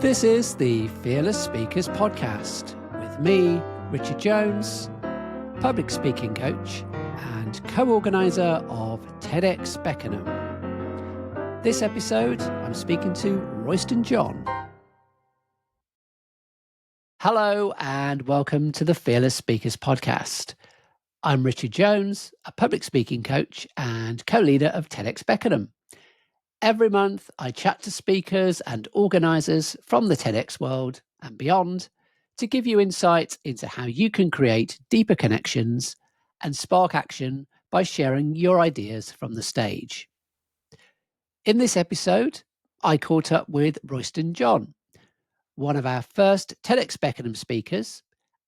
This is the Fearless Speakers Podcast with me, Richard Jones, public speaking coach and co-organiser of TEDx Beckenham. This episode, I'm speaking to Royston John. Hello and welcome to the Fearless Speakers Podcast. I'm Richard Jones, a public speaking coach and co-leader of TEDx Beckenham. Every month, I chat to speakers and organisers from the TEDx world and beyond to give you insight into how you can create deeper connections and spark action by sharing your ideas from the stage. In this episode, I caught up with Royston John, one of our first TEDx Beckenham speakers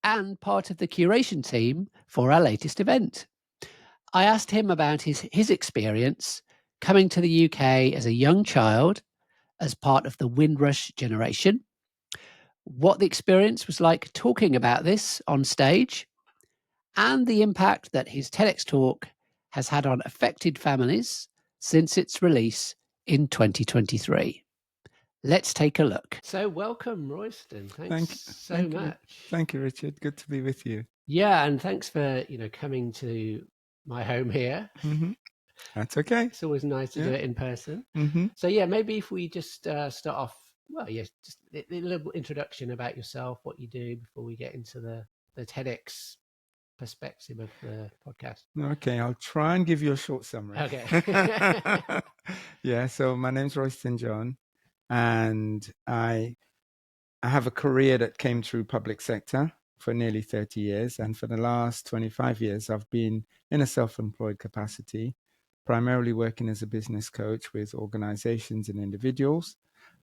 and part of the curation team for our latest event. I asked him about his experience coming to the UK as a young child as part of the Windrush generation, what the experience was like talking about this on stage, and the impact that his TEDx talk has had on affected families since its release in 2023. Let's take a look. So welcome, Royston. Thanks so much. Thank you, Richard. Good to be with you. Yeah, and thanks for coming to my home here. Mm-hmm. That's okay. It's always nice to do it in person. Mm-hmm. So yeah, maybe if we just start off, just a little introduction about yourself, what you do before we get into the TEDx perspective of the podcast. Okay, I'll try and give you a short summary. Okay. Yeah, so my name's Royston John, and I have a career that came through public sector for nearly 30 years. And for the last 25 years, I've been in a self-employed capacity, primarily working as a business coach with organizations and individuals.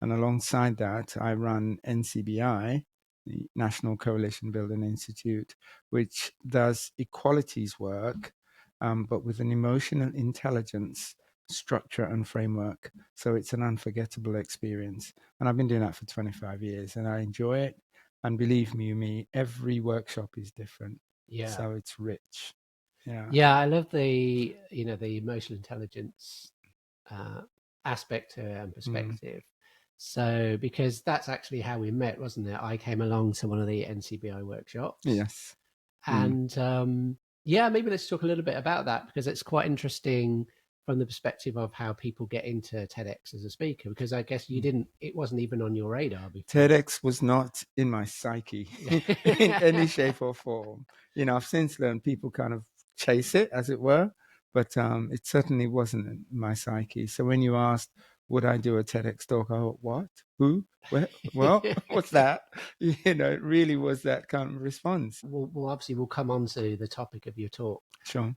And alongside that, I run NCBI, the National Coalition Building Institute, which does equalities work, but with an emotional intelligence structure and framework. So it's an unforgettable experience. And I've been doing that for 25 years and I enjoy it. And believe me, every workshop is different. Yeah. So it's rich. Yeah, I love the the emotional intelligence aspect and perspective. So because that's actually how we met, wasn't it? I came along to one of the NCBI workshops. Yes. And maybe let's talk a little bit about that, because it's quite interesting from the perspective of how people get into TEDx as a speaker, because I guess it wasn't even on your radar before. TEDx was not in my psyche in any shape or form. I've since learned people kind of chase it, as it were, but it certainly wasn't in my psyche. So when you asked, would I do a TEDx talk? I thought, what? Who? Where? Well, what's that? It really was that kind of response. Well, obviously, we'll come on to the topic of your talk. Sure.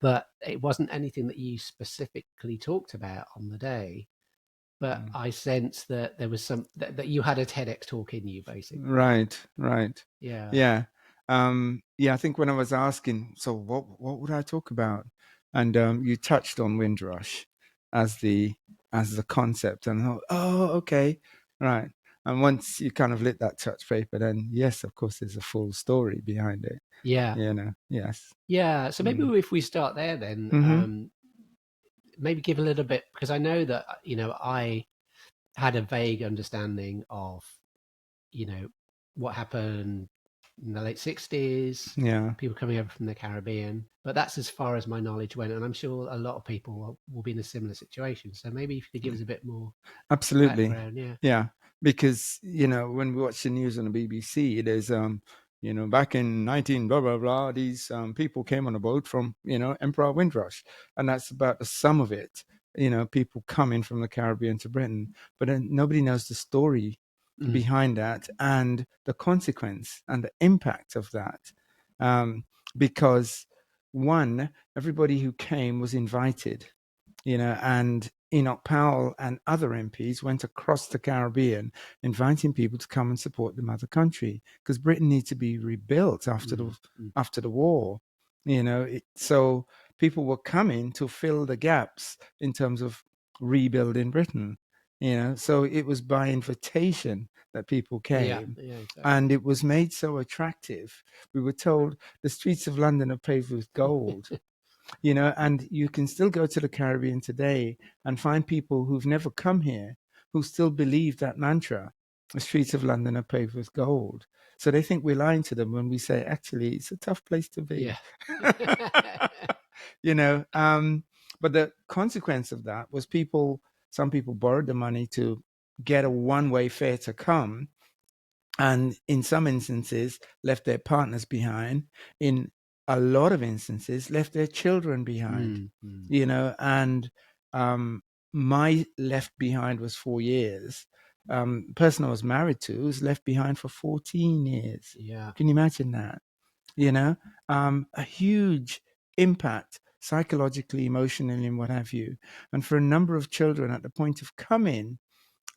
But it wasn't anything that you specifically talked about on the day. But I sense that there was that you had a TEDx talk in you, basically. Right. Yeah. I think when I was asking, so what would I talk about? And you touched on Windrush as the concept, and I thought, oh, okay, right. And once you kind of lit that touch paper, then yes, of course, there's a full story behind it. Yeah. Yes. Yeah. So maybe if we start there, then maybe give a little bit, because I know that I had a vague understanding of what happened in the late 60s. Yeah. People coming over from the Caribbean, but that's as far as my knowledge went, and I'm sure a lot of people will be in a similar situation. So maybe if you could give us a bit more. Absolutely. Background. Yeah, because when we watch the news on the BBC, there's back in 19 blah blah blah, these people came on a boat from Emperor Windrush, and that's about the sum of it. People coming from the Caribbean to Britain, but then nobody knows the story behind that and the consequence and the impact of that, because one, everybody who came was invited, and Enoch Powell and other MPs went across the Caribbean inviting people to come and support the mother country, because Britain needs to be rebuilt after the war. So people were coming to fill the gaps in terms of rebuilding Britain. So it was by invitation that people came. Yeah, exactly. And it was made so attractive. We were told the streets of London are paved with gold. And you can still go to the Caribbean today and find people who've never come here who still believe that mantra. the streets of London are paved with gold. So they think we're lying to them when we say, actually, it's a tough place to be. Yeah. You know, but the consequence of that was some people borrowed the money to get a one-way fare to come, and in some instances left their partners behind. In a lot of instances left their children behind. You know, and my left behind was 4 years. Person I was married to was left behind for 14 years. Yeah. Can you imagine that? You know, a huge impact psychologically, emotionally, and what have you. And for a number of children at the point of coming,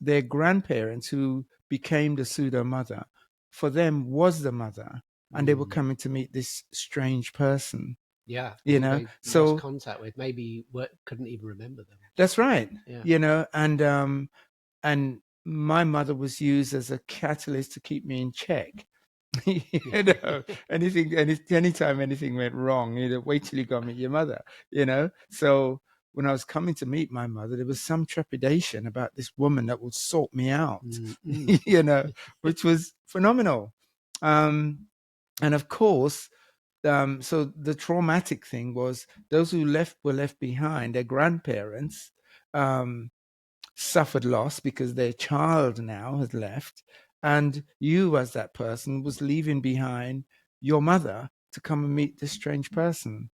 their grandparents, who became the pseudo mother, for them was the mother, and they were coming to meet this strange person. Yeah, You who know, they so lost contact with, maybe couldn't even remember them. that's right. Yeah. You know, and my mother was used as a catalyst to keep me in check. You know, anytime anything went wrong, wait till you go meet your mother. You know, so when I was coming to meet my mother, there was some trepidation about this woman that would sort me out. You know, which was phenomenal. And of course, so the traumatic thing was those who were left behind, their grandparents, suffered loss because their child now has left, and you as that person was leaving behind your mother to come and meet this strange person.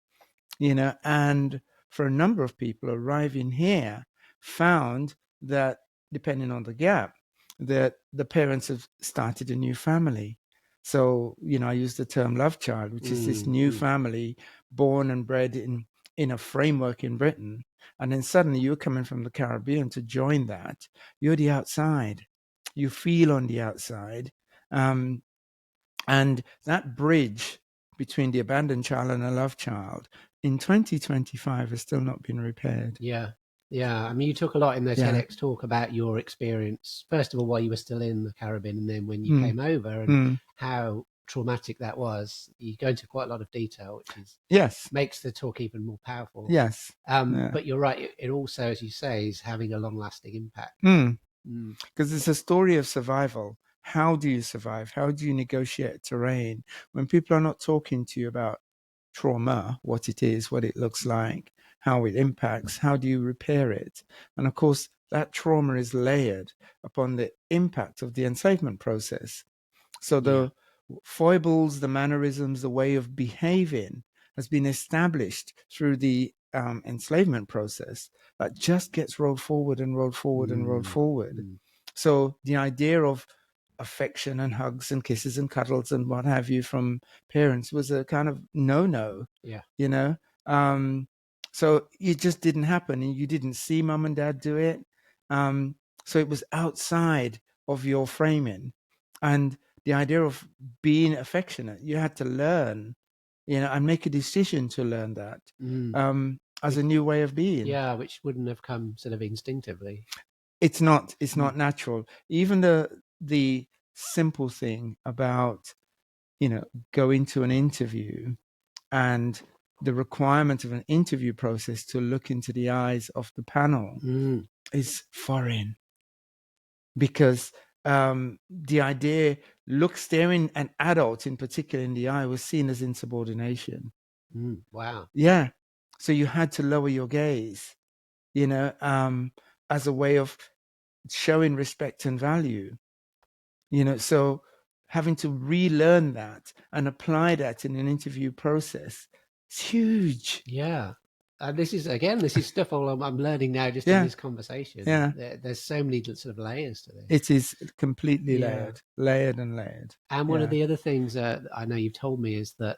You know, and for a number of people arriving here, found that, depending on the gap, that the parents have started a new family. So, you know, I use the term love child, which is this new family born and bred in a framework in Britain. And then suddenly you're coming from the Caribbean to join that. You're the outside. You feel on the outside. And that bridge between the abandoned child and a love child in 2025 has still not been repaired. Yeah. Yeah. I mean, you talk a lot in the TEDx talk about your experience, first of all, while you were still in the Caribbean, and then when you came over, and how traumatic that was. You go into quite a lot of detail, which is makes the talk even more powerful. But you're right. It also, as you say, is having a long-lasting impact. Because it's a story of survival. How do you survive? How do you negotiate terrain when people are not talking to you about trauma, what it is, what it looks like, how it impacts, how do you repair it? And of course, that trauma is layered upon the impact of the enslavement process. So the foibles, the mannerisms, the way of behaving has been established through the enslavement process that just gets rolled forward and rolled forward and rolled forward. So the idea of affection and hugs and kisses and cuddles and what have you from parents was a kind of no-no. You know, so it just didn't happen, and you didn't see mum and dad do it. So it was outside of your framing, and the idea of being affectionate, you had to learn, you know, and make a decision to learn that as a new way of being. Yeah, which wouldn't have come sort of instinctively. It's not natural. Even the simple thing about, you know, going to an interview and the requirement of an interview process to look into the eyes of the panel is foreign, because the idea, staring an adult in particular in the eye was seen as insubordination. Wow. Yeah. So you had to lower your gaze, you know, as a way of showing respect and value, you know. So having to relearn that and apply that in an interview process, it's huge. Yeah. This is stuff I'm learning now just in this conversation. Yeah. There's so many sort of layers to this. It is completely layered. And one of the other things I know you've told me is that,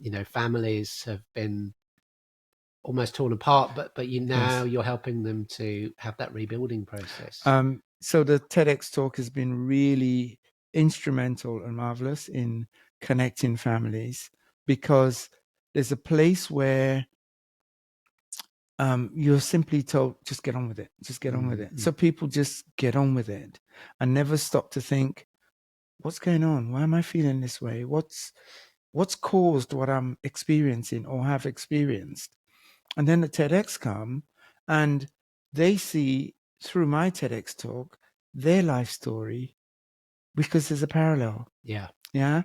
you know, families have been almost torn apart, but you're helping them to have that rebuilding process. So the TEDx talk has been really instrumental and marvelous in connecting families, because there's a place where you're simply told, just get on with it, just get on with it. So people just get on with it and never stop to think, what's going on? Why am I feeling this way? What's caused what I'm experiencing or have experienced? And then the TEDx come, and they see through my TEDx talk their life story, because there's a parallel. Yeah. Yeah.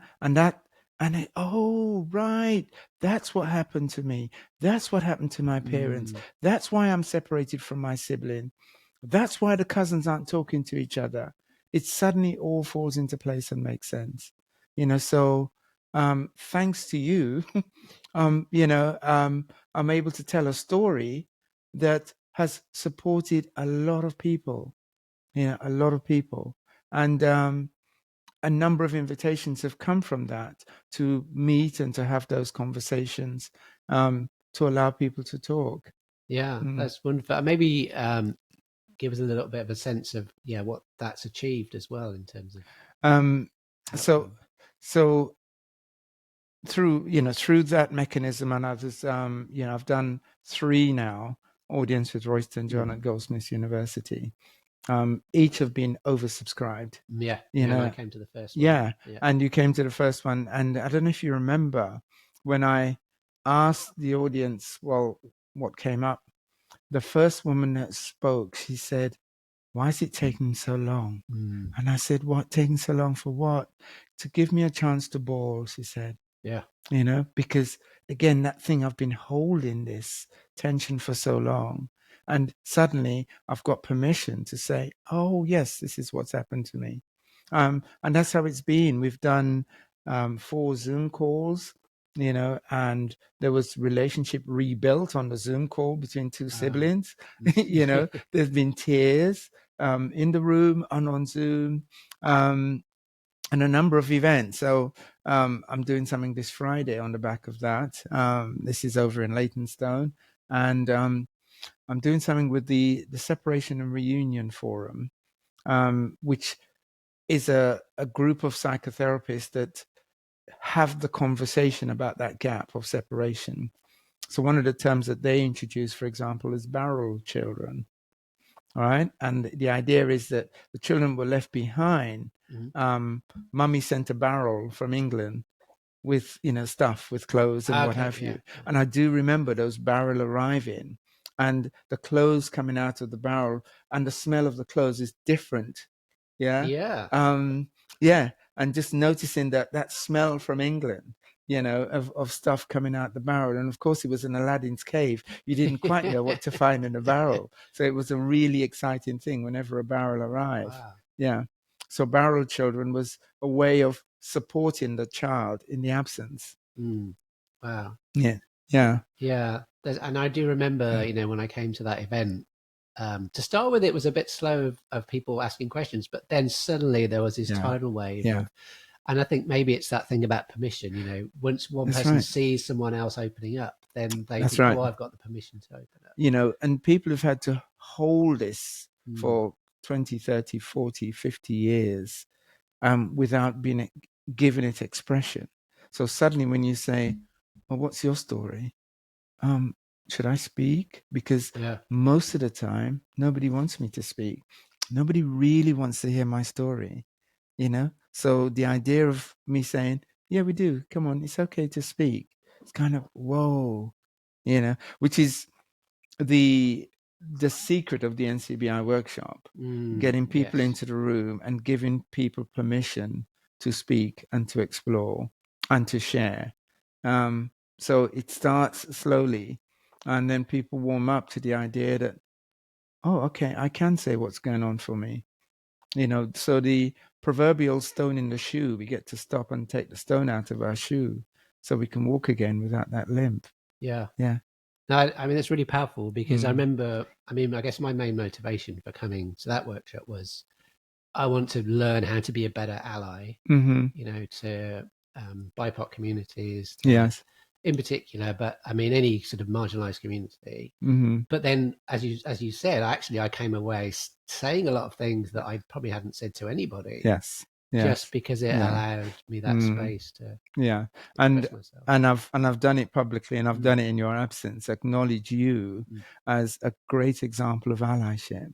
Oh, right. That's what happened to me. That's what happened to my parents. That's why I'm separated from my sibling. That's why the cousins aren't talking to each other. It suddenly all falls into place and makes sense. So thanks to you, I'm able to tell a story that has supported a lot of people, a lot of people. And a number of invitations have come from that to meet and to have those conversations, to allow people to talk. Yeah, that's wonderful. Maybe give us a little bit of a sense of what that's achieved as well in terms of So outcome. so through that mechanism and others, I've done 3 now, audience with Royston John at Goldsmiths University. Each have been oversubscribed. Yeah, You and I know, came to the first one. yeah. And you came to the first one, and I don't know if you remember when I asked the audience, well, what came up. The first woman that spoke, she said, "Why is it taking so long?" And I said, "What, taking so long for what?" "To give me a chance to bawl," she said. Yeah. Because again, that thing, I've been holding this tension for so long, and suddenly I've got permission to say, "Oh yes, this is what's happened to me." And that's how it's been. We've done 4 Zoom calls, and there was relationship rebuilt on the Zoom call between 2 siblings. There's been tears in the room and on Zoom. And a number of events. So I'm doing something this Friday on the back of that. This is over in Leytonstone, and I'm doing something with the Separation and Reunion Forum, which is a group of psychotherapists that have the conversation about that gap of separation. So one of the terms that they introduce, for example, is barrel children. All right. And the idea is that the children were left behind. Mummy sent a barrel from England with, stuff, with clothes and what have you. And I do remember those barrel arriving and the clothes coming out of the barrel, and the smell of the clothes is different. Yeah. Yeah. And just noticing that smell from England, of stuff coming out the barrel. And of course, it was in Aladdin's cave. You didn't quite know what to find in a barrel. So it was a really exciting thing whenever a barrel arrived. Wow. Yeah. So barrel children was a way of supporting the child in the absence. Wow. Yeah. Yeah. Yeah. And I do remember, when I came to that event, to start with, it was a bit slow of people asking questions, but then suddenly there was this tidal wave of, and I think maybe it's that thing about permission, once one person sees someone else opening up, then they think, oh, I've got the permission to open up. And people have had to hold this for 20, 30, 40, 50 years without being given it expression. So suddenly when you say, well, what's your story? Should I speak? Because most of the time, nobody wants me to speak. Nobody really wants to hear my story, So the idea of me saying, yeah, we do. Come on, it's okay to speak. It's kind of, whoa, which is the secret of the NCBI workshop, getting people into the room and giving people permission to speak and to explore and to share. So it starts slowly, and then people warm up to the idea that, oh, okay, I can say what's going on for me. So the proverbial stone in the shoe, we get to stop and take the stone out of our shoe so we can walk again without that limp. Yeah. Yeah. No, I mean, it's really powerful because I remember, I guess my main motivation for coming to that workshop was I want to learn how to be a better ally, to BIPOC communities, in particular, but I mean, any sort of marginalized community. But then, as you said, actually, I came away saying a lot of things that I probably hadn't said to anybody. Yes. Just because it allowed me that space to express myself. And I've done it publicly, and I've done it in your absence. Acknowledge you as a great example of allyship,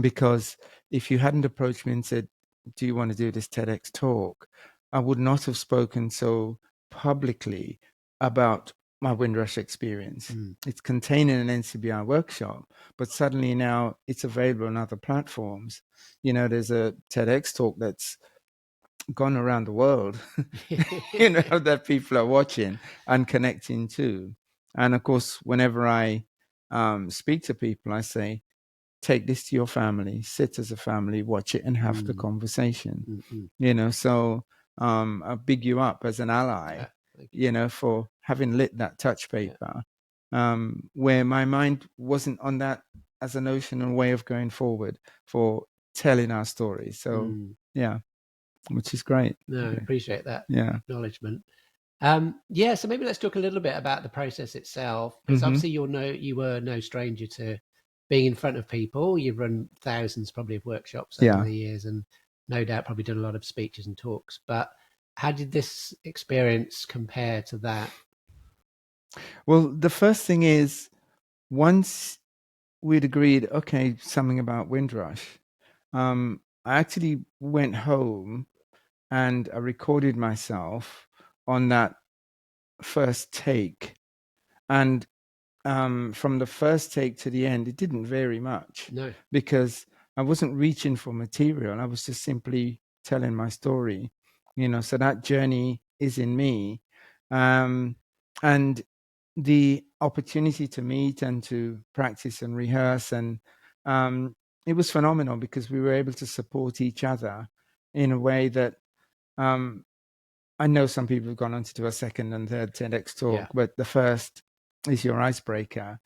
because if you hadn't approached me and said, "Do you want to do this TEDx talk?" I would not have spoken so publicly about my Windrush experience. It's contained in an NCBI workshop, but suddenly now it's available on other platforms. There's a TEDx talk that's gone around the world, that people are watching and connecting to. And of course, whenever I speak to people, I say, take this to your family, sit as a family, watch it and have the conversation. So I big you up as an ally, for having lit that touch paper, where my mind wasn't on that as a notion and way of going forward for telling our story. So yeah, which is great. No, I appreciate that Yeah. acknowledgement. So maybe let's talk a little bit about the process itself, because obviously you were no stranger to being in front of people. You've run thousands probably of workshops over the years, and no doubt probably done a lot of speeches and talks. But how did this experience compare to that? Well, the first thing is, once we'd agreed, okay, something about Windrush, I actually went home and I recorded myself on that first take. And from the first take to the end, it didn't vary much. No. Because I wasn't reaching for material. I was just simply telling my story, so that journey is in me. And the opportunity to meet and to practice and rehearse, and it was phenomenal because we were able to support each other in a way that I know some people have gone on to do a second and third TEDx talk, but the first is your icebreaker.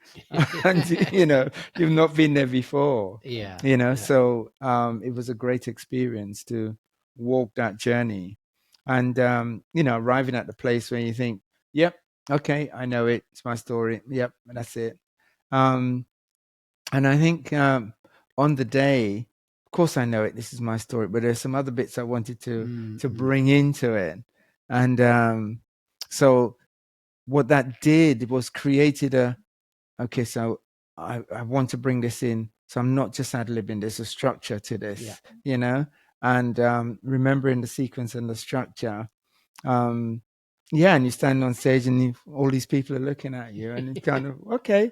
And, you've not been there before. So it was a great experience to walk that journey. And, arriving at the place where you think, yep, okay, I know it. It's my story. Yep, that's it. And I think on the day, of course I know it, this is my story, but there's some other bits I wanted to bring into it. And so what that did was created so I want to bring this in. So I'm not just ad-libbing, there's a structure to this, and remembering the sequence and the structure. And you stand on stage and all these people are looking at you and it's kind of, okay,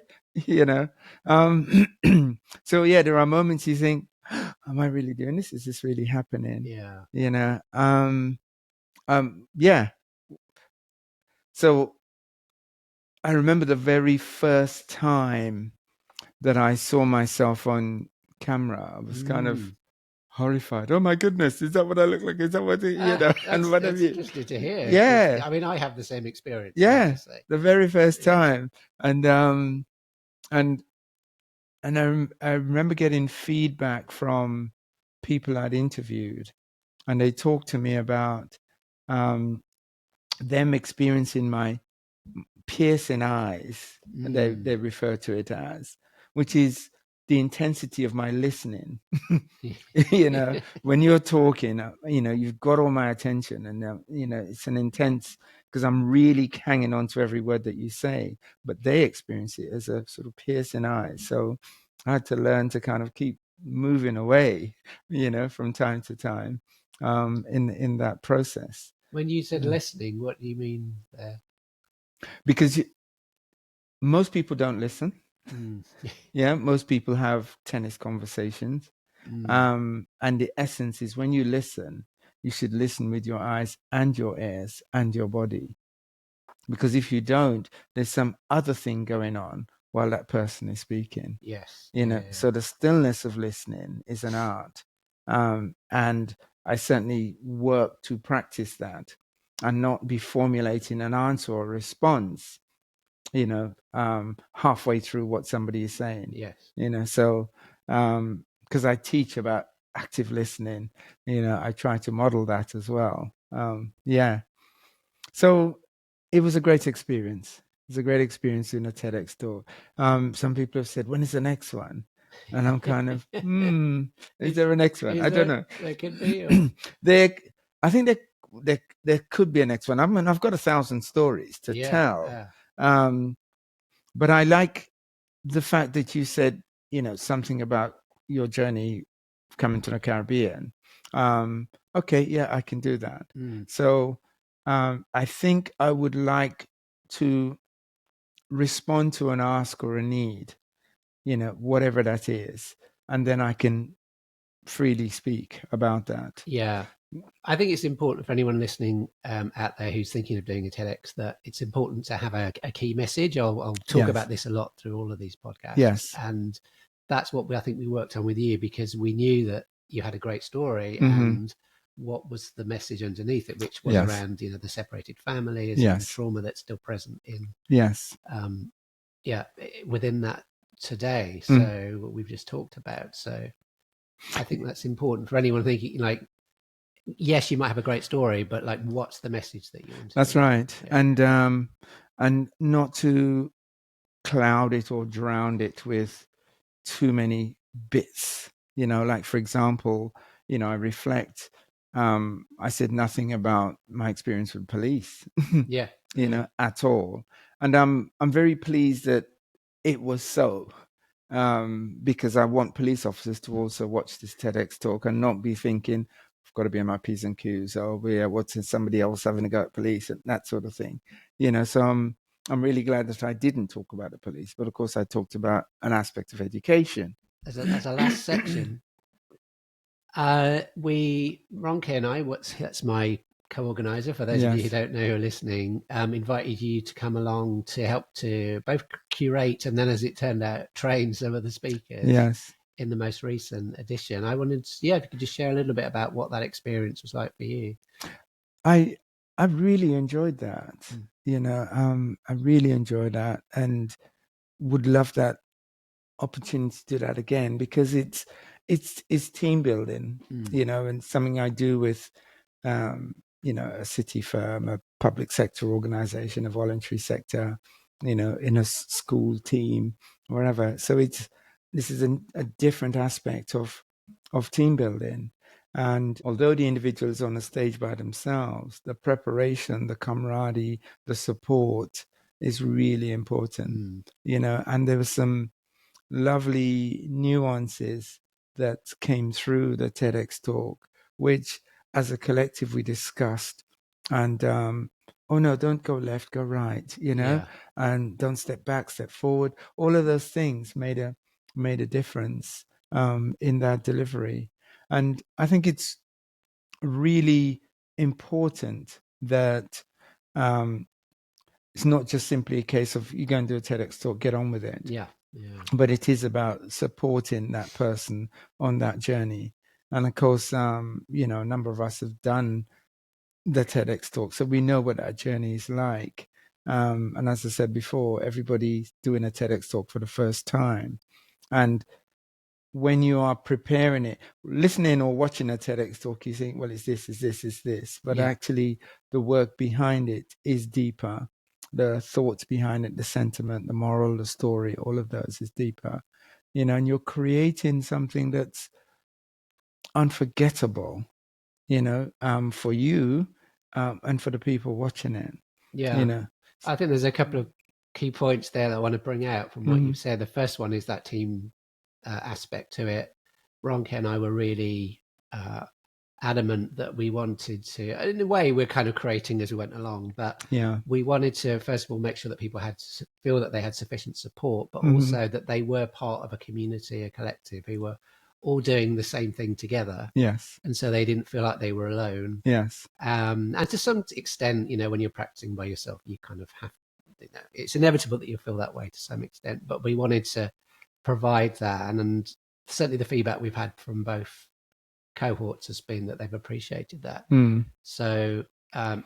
so there are moments you think, am I really doing this? Is this really happening? So I remember the very first time that I saw myself on camera. I was kind of horrified. Oh my goodness, is that what I look like? Is that what and what have you? That's interesting to hear. Yeah. I mean, I have the same experience. Yeah. The very first time. And I remember getting feedback from people I'd interviewed, and they talked to me about them experiencing my piercing eyes, and they refer to it as, which is the intensity of my listening. When you're talking, you've got all my attention, and it's an intense, because I'm really hanging on to every word that you say, but they experience it as a sort of piercing eye. So I had to learn to kind of keep moving away, from time to time, in that process. When you said listening, what do you mean there? Because most people don't listen. Most people have tennis conversations. And the essence is, when you listen, you should listen with your eyes and your ears and your body. Because if you don't, there's some other thing going on while that person is speaking. So the stillness of listening is an art. And I certainly work to practice that and not be formulating an answer or response, halfway through what somebody is saying. So because I teach about active listening, I try to model that as well. So it was a great experience. It was a great experience in a TEDx talk. Some people have said, when is the next one? And I'm kind of, is there a next one? I don't know. There could be. I think there could be a next one. I mean, I've got 1,000 stories to tell. But I like the fact that you said, something about your journey coming to the Caribbean. Okay, I can do that. So I think I would like to respond to an ask or a need, whatever that is, and then I can freely speak about that. Yeah. I think it's important for anyone listening out there who's thinking of doing a TEDx that it's important to have a key message. I'll talk about this a lot through all of these podcasts. Yes. And that's what I think we worked on with you, because we knew that you had a great story and what was the message underneath it, which was around, the separated families and the trauma that's still present in, within that today. So what we've just talked about. So I think that's important for anyone thinking, like, yes, you might have a great story, but like, what's the message that you want to? That's right. Yeah. And not to cloud it or drown it with too many bits, like, for example, I reflect, I said nothing about my experience with police, at all. And I'm very pleased that it was so, because I want police officers to also watch this TEDx talk and not be thinking, I've got to be on my P's and Q's, what's somebody else having a go at police, and that sort of thing. So I'm really glad that I didn't talk about the police, but of course I talked about an aspect of education. As a last section, Ronke and I, that's my co-organizer, for those of you who don't know who are listening, invited you to come along to help to both curate and then, as it turned out, train some of the speakers in the most recent edition. I wanted to, if you could just share a little bit about what that experience was like for you. I really enjoyed that. I really enjoyed that and would love that opportunity to do that again, because it's team building, and something I do with a city firm, a public sector organization, a voluntary sector, in a school team, wherever. So this is a different aspect of team building. And although the individual is on a stage by themselves, the preparation, the camaraderie, the support is really important, and there was some lovely nuances that came through the TEDx talk, which as a collective we discussed. And oh no, don't go left, go right, and don't step back, step forward. All of those things made a difference in that delivery. And I think it's really important that it's not just simply a case of you go and do a TEDx talk, get on with it. But it is about supporting that person on that journey. And of course, a number of us have done the TEDx talk, so we know what that journey is like. And as I said before, everybody's doing a TEDx talk for the first time. And when you are preparing it, listening or watching a TEDx talk, you think, well, it's this. But actually, the work behind it is deeper. The thoughts behind it, the sentiment, the moral, the story, all of those is deeper. And you're creating something that's unforgettable, for you and for the people watching it. I think there's a couple of key points there that I want to bring out from what you've said. The first one is that team aspect to it. Ronke and I were really adamant that we wanted to, in a way, we're kind of creating as we went along, but we wanted to, first of all, make sure that people feel that they had sufficient support, but also that they were part of a community, a collective, who were all doing the same thing together. And so they didn't feel like they were alone. And to some extent, when you're practicing by yourself, you kind of have, it's inevitable that you feel that way to some extent, but we wanted to provide that. And certainly the feedback we've had from both cohorts has been that they've appreciated that. So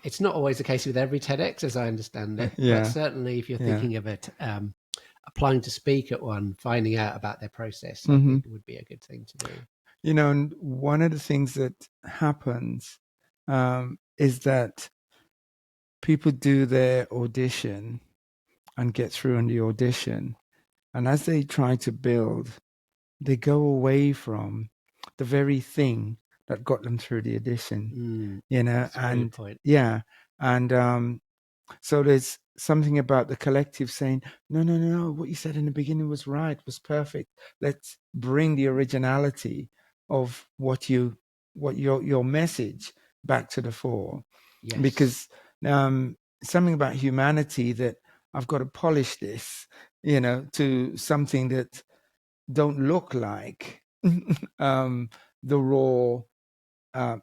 it's not always the case with every TEDx, as I understand it, but certainly if you're thinking of it, applying to speak at one, finding out about their process, I think would be a good thing to do. And one of the things that happens is that people do their audition and get through in the audition, and as they try to build, they go away from the very thing that got them through the audition. And so there's something about the collective saying, no, what you said in the beginning was right, was perfect. Let's bring the originality of what your message back to the fore. Because something about humanity that I've got to polish this, to something that don't look like the raw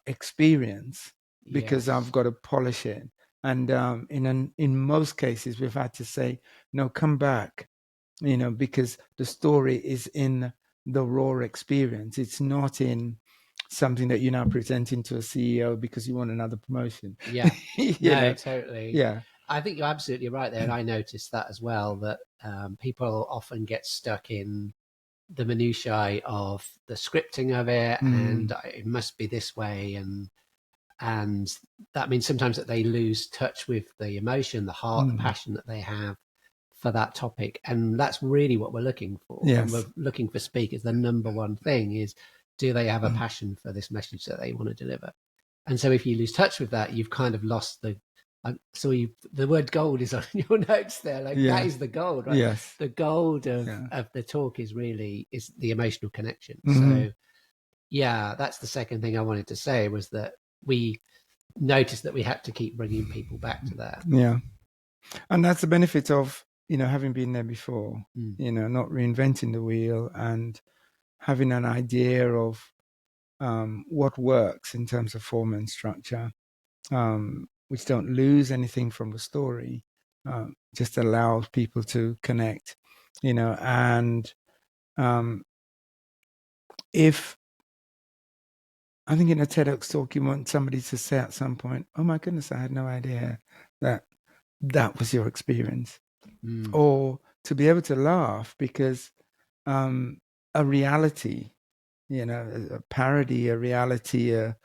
experience, because I've Yes. got to polish it. And in most cases, we've had to say, no, come back, because the story is in the raw experience. It's not in something that you're now presenting to a CEO because you want another promotion. Yeah. you No, know, totally. yeah. I think you're absolutely right there. And I noticed that as well, that people often get stuck in the minutiae of the scripting of it, and it must be this way, and that means sometimes that they lose touch with the emotion, the heart, the passion that they have for that topic. And that's really what we're looking for when we're Yes. looking for speakers. The number one thing is, do they have a passion for this message that they want to deliver? And so if you lose touch with that, you've kind of lost the the word gold is on your notes there. Like Yeah. that is the gold, right? Yes. The gold Yeah. of the talk is the emotional connection. Mm-hmm. So yeah, that's the second thing I wanted to say, was that we noticed that we had to keep bringing people back to that. Yeah. And that's the benefit of, having been there before, not reinventing the wheel, and having an idea of what works in terms of form and structure, which don't lose anything from the story, just allows people to connect, and if I think in a TEDx talk, you want somebody to say at some point, oh my goodness, I had no idea that was your experience. Or to be able to laugh because a reality, a parody, a reality, a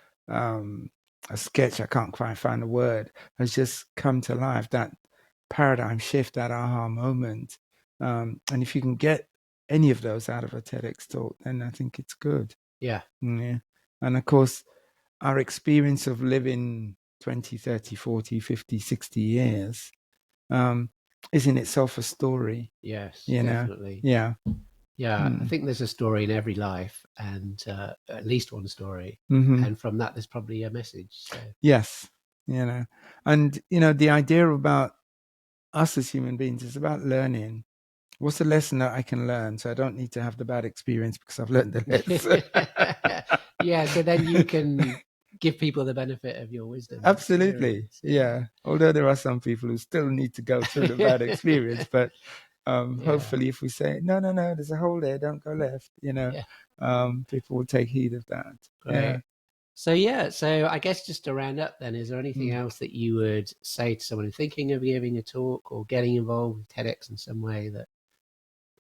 sketch, I can't quite find a word, has just come to life. That paradigm shift, that aha moment. And if you can get any of those out of a TEDx talk, then I think it's good. Yeah. Yeah. And of course, our experience of living 20, 30, 40, 50, 60 years is in itself a story. Yes, Definitely. Yeah. I think there's a story in every life, and at least one story. And from that, there's probably a message. So. Yes. And, the idea about us as human beings is about learning. What's the lesson that I can learn? So I don't need to have the bad experience because I've learned the lesson. Yeah, so then you can give people the benefit of your wisdom. Absolutely. Yeah. Although there are some people who still need to go through the bad experience, but hopefully if we say, no, there's a hole there, don't go left, people will take heed of that. Right. Yeah. So I guess just to round up then, is there anything else that you would say to someone thinking of giving a talk or getting involved with TEDx in some way that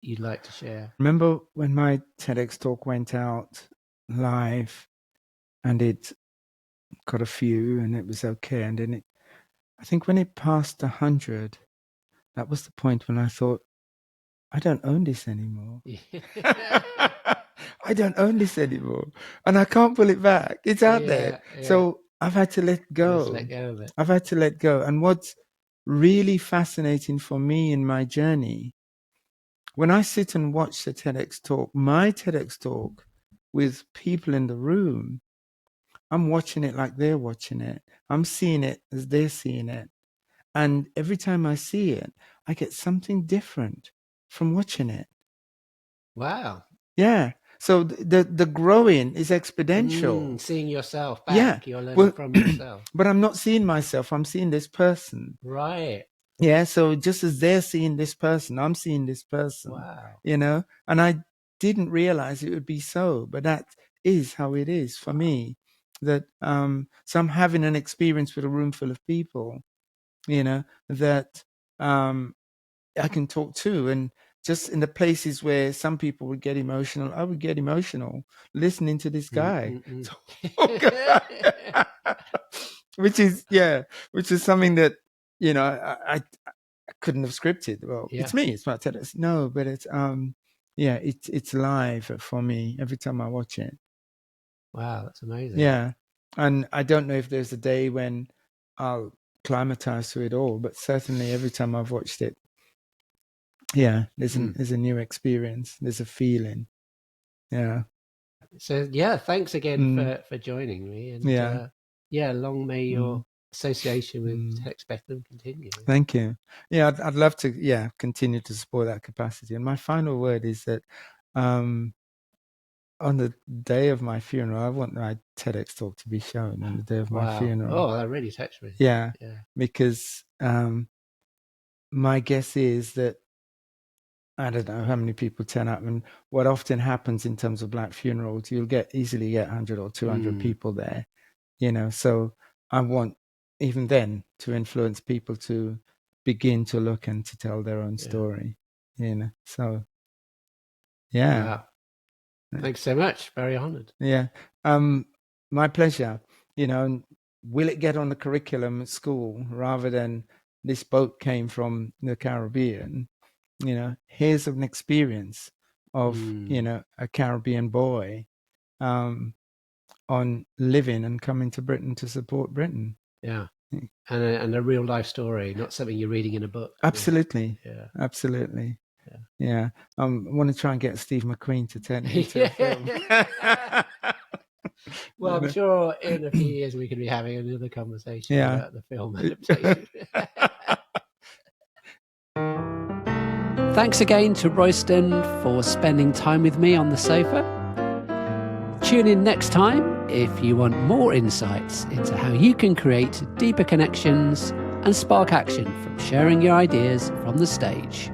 you'd like to share? Remember when my TEDx talk went out live and it got a few and it was okay. And then I think when it passed 100, that was the point when I thought, I don't own this anymore. I don't own this anymore. And I can't pull it back. It's out there. So I've had to let go. Just let go of it. I've had to let go. And what's really fascinating for me in my journey, when I sit and watch the TEDx talk, my TEDx talk with people in the room, I'm watching it like they're watching it. I'm seeing it as they're seeing it. And every time I see it, I get something different from watching it. Wow. Yeah. So the growing is exponential. Seeing yourself back, you're learning from yourself. But I'm not seeing myself, I'm seeing this person. Right. Yeah, so just as they're seeing this person, I'm seeing this person. Wow. And I didn't realize it would be so, but that is how it is for me. That so I'm having an experience with a room full of people, that I can talk to, and just in the places where some people would get emotional, I would get emotional listening to this guy. which is something that I couldn't have scripted. Well, it's me, it's my TEDx. No, but it's it's live for me every time I watch it. Wow, that's amazing. Yeah. And I don't know if there's a day when I'll climatize to it all, but certainly every time I've watched it, there's a new experience. There's a feeling. Yeah. So thanks again for joining me, and long may your association with TEDx Beckenham continue. Thank you. Yeah, I'd love to continue to support that capacity. And my final word is that on the day of my funeral, I want my TEDx talk to be shown on the day of my funeral. Oh, that really touched me. Yeah. Because my guess is that I don't know how many people turn up, and what often happens in terms of Black funerals, you'll easily get 100 or 200 people there, so I want even then to influence people to begin to look and to tell their own story, so yeah. Wow. Thanks so much. Very honored. Yeah. My pleasure. Will it get on the curriculum at school rather than this boat came from the Caribbean? Here's an experience of, a Caribbean boy on living and coming to Britain to support Britain. Yeah. And a real life story, not something you're reading in a book. Absolutely. Yeah. Absolutely. Yeah. I want to try and get Steve McQueen to turn it into a film. Well, I'm sure in a few years we could be having another conversation about the film adaptation. Thanks again to Royston for spending time with me on the sofa. Tune in next time if you want more insights into how you can create deeper connections and spark action from sharing your ideas from the stage.